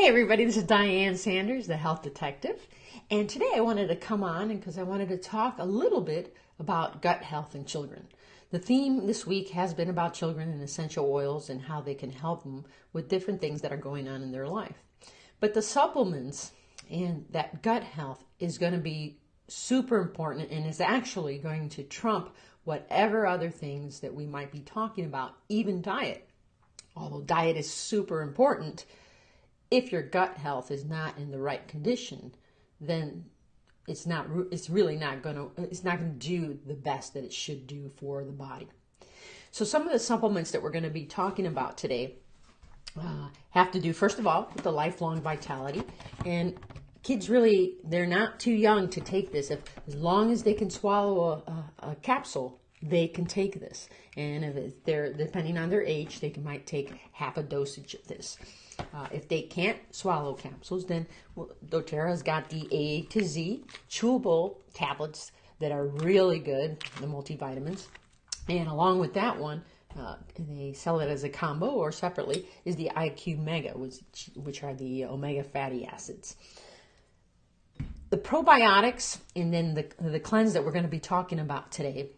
Hey everybody, this is Diane Sanders, the Health Detective, and today I wanted to come on because I wanted to talk a little bit about gut health in children. The theme this week has been about children and essential oils and how they can help them with different things that are going on in their life. But the supplements and that gut health is going to be super important and is actually going to trump whatever other things that we might be talking about, even diet. Although diet is super important, if your gut health is not in the right condition, then it's really not going to do the best that it should do for the body. So some of the supplements that we're going to be talking about today have to do, first of all, with the lifelong vitality. And kids really, they're not too young to take this. As long as they can swallow a capsule, they can take this. And if they're, depending on their age, they might take half a dosage of this. If they can't swallow capsules, then doTERRA's got the A to Z chewable tablets that are really good, the multivitamins. And along with that one, they sell it as a combo or separately, is the IQ Mega, which are the omega fatty acids. The probiotics and then the cleanse that we're going to be talking about today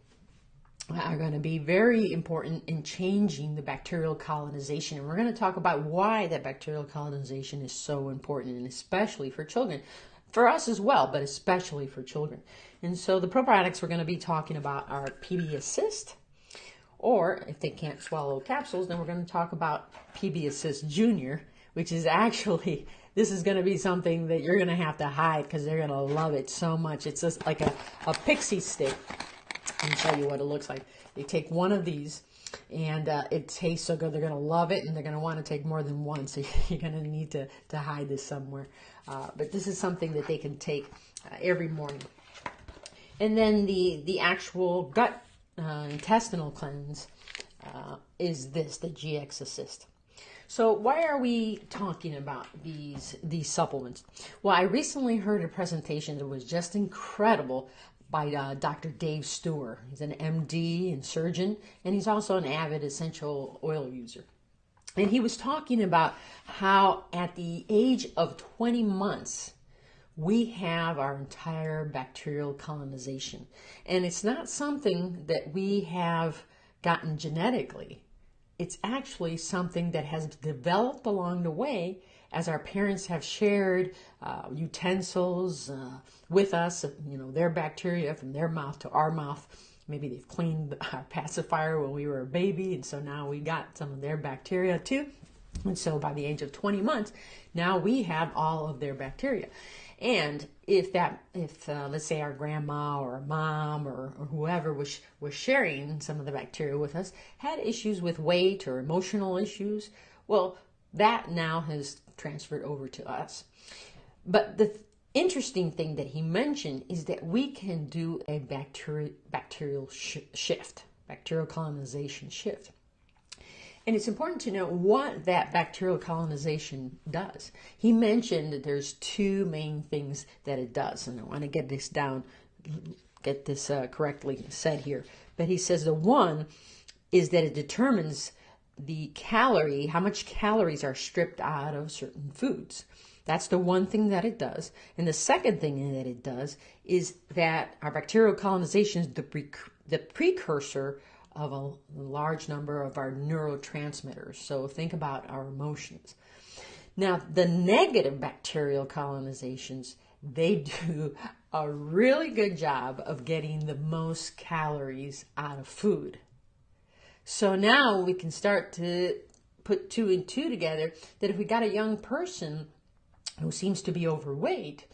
are going to be very important in changing the bacterial colonization. And we're going to talk about why that bacterial colonization is so important, and especially for children. For us as well, but especially for children. And so the probiotics we're going to be talking about are PB Assist, or if they can't swallow capsules, then we're going to talk about PB Assist Junior, which is actually, this is going to be something that you're going to have to hide because they're going to love it so much. It's just like a pixie stick. Let me show you what it looks like. They take one of these, and it tastes so good. They're going to love it, and they're going to want to take more than one, so you're going to need to hide this somewhere. But this is something that they can take every morning. And then the actual gut intestinal cleanse is this, the GX Assist. So why are we talking about these supplements? Well, I recently heard a presentation that was just incredible by Dr. Dave Stewart. He's an MD and surgeon, and he's also an avid essential oil user. And he was talking about how at the age of 20 months, we have our entire bacterial colonization. And it's not something that we have gotten genetically. It's actually something that has developed along the way as our parents have shared utensils with us, their bacteria from their mouth to our mouth. Maybe they've cleaned our pacifier when we were a baby, and so now we got some of their bacteria too. And so by the age of 20 months, now we have all of their bacteria. And if let's say our grandma or mom or whoever was sharing some of the bacteria with us had issues with weight or emotional issues, well, that now has transferred over to us. But the interesting thing that he mentioned is that we can do a bacterial shift, bacterial colonization shift. And it's important to know what that bacterial colonization does. He mentioned that there's two main things that it does, and I want to get this down, get this correctly said here. But he says the one is that it determines how much calories are stripped out of certain foods. That's the one thing that it does. And the second thing that it does is that our bacterial colonization is the precursor of a large number of our neurotransmitters. So think about our emotions. Now, the negative bacterial colonizations, they do a really good job of getting the most calories out of food. So now we can start to put two and two together, that if we got a young person who seems to be overweight,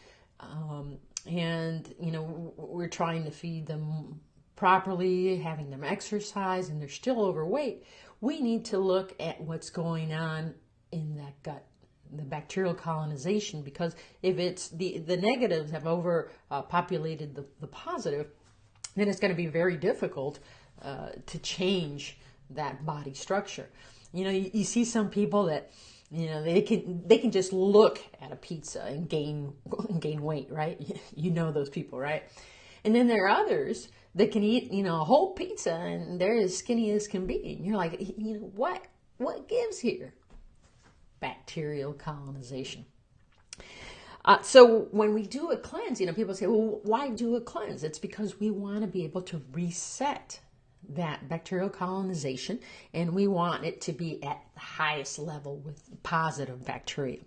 and we're trying to feed them properly, having them exercise, and they're still overweight, we need to look at what's going on in that gut, the bacterial colonization, because if it's the negatives have populated the positive, then it's going to be very difficult to change that body structure. You see some people that they can just look at a pizza and gain weight, right? You know those people, right? And then there are others that can eat, a whole pizza and they're as skinny as can be. And you're like, what gives here? Bacteria. bacterial colonization. So when we do a cleanse, people say, well, why do a cleanse? It's because we want to be able to reset that bacterial colonization, and we want it to be at the highest level with positive bacteria.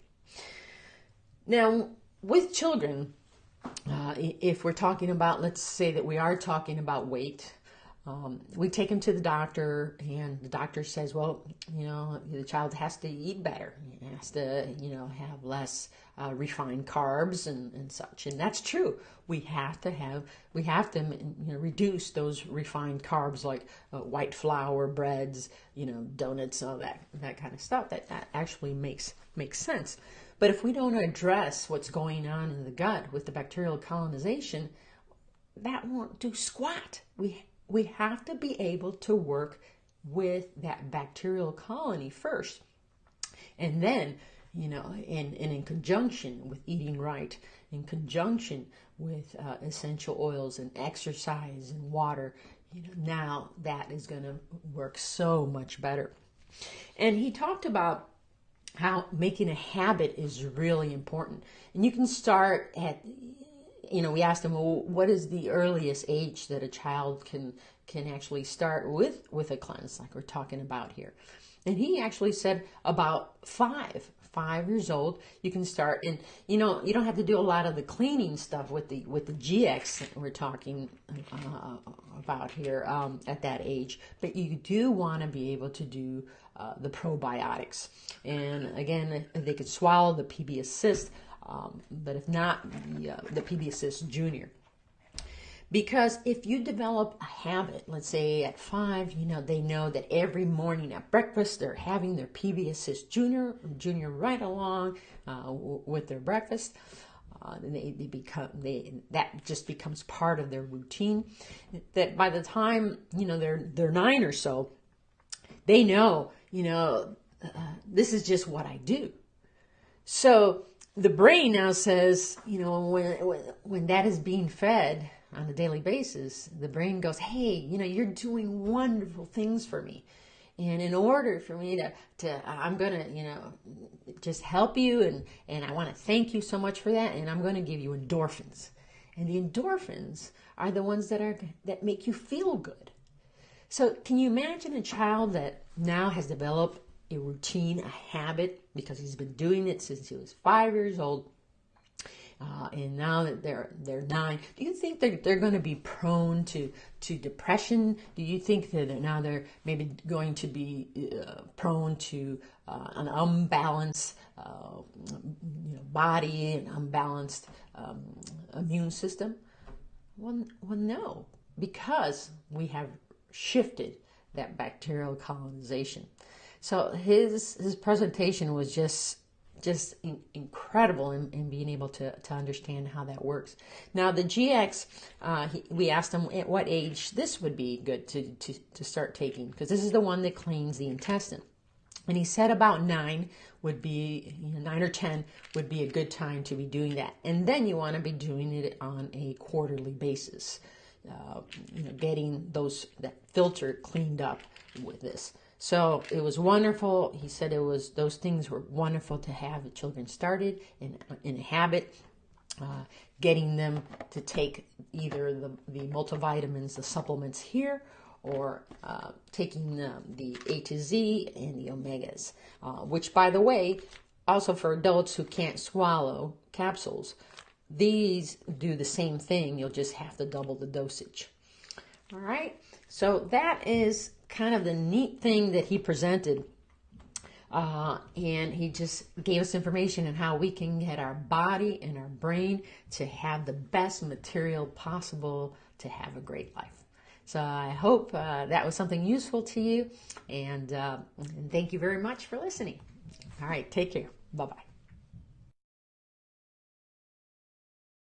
Now, with children, if we're talking about, let's say that we are talking about weight, we take them to the doctor, and the doctor says, well, the child has to eat better. He has to, have less refined carbs and such. And that's true. We have to reduce those refined carbs like white flour, breads, donuts, all that kind of stuff. That actually makes sense. But if we don't address what's going on in the gut with the bacterial colonization, that won't do squat. We have to be able to work with that bacterial colony first. And then, in conjunction with eating right, in conjunction with essential oils and exercise and water, now that is going to work so much better. And he talked about how making a habit is really important. And you can start at, we asked him, well, what is the earliest age that a child can actually start with a cleanse, like we're talking about here? And he actually said about 5 years old, you can start. And, you don't have to do a lot of the cleaning stuff with the GX that we're talking about here at that age. But you do want to be able to do the probiotics. And again, they could swallow the PB Assist, but if not, the PB Assist Junior. Because if you develop a habit, let's say at 5, they know that every morning at breakfast they're having their PB Assist Junior right along with their breakfast. That just becomes part of their routine. That by the time they're 9 or so, they know this is just what I do. So the brain now says, when that is being fed on a daily basis, the brain goes, hey, you're doing wonderful things for me. And in order for me to I'm going to, just help you. And I want to thank you so much for that. And I'm going to give you endorphins. And the endorphins are the ones that make you feel good. So can you imagine a child that now has developed a routine, a habit, because he's been doing it since he was 5 years old, and now that they're 9, do you think they're going to be prone to depression? Do you think that now they're maybe going to be prone to an unbalanced body, an unbalanced immune system? Well, no, because we have shifted that bacterial colonization. So his presentation was just incredible in being able to understand how that works. Now the GX, we asked him at what age this would be good to start taking, because this is the one that cleans the intestine. And he said about 9 would be, 9 or 10 would be a good time to be doing that. And then you want to be doing it on a quarterly basis, getting that filter cleaned up with this. So it was wonderful. He said those things were wonderful to have the children started in a habit, getting them to take either the multivitamins, the supplements here, or taking the A to Z and the omegas, which, by the way, also for adults who can't swallow capsules, these do the same thing. You'll just have to double the dosage. All right. So that is kind of the neat thing that he presented. And he just gave us information on how we can get our body and our brain to have the best material possible to have a great life. So I hope that was something useful to you. And thank you very much for listening. All right. Take care. Bye-bye.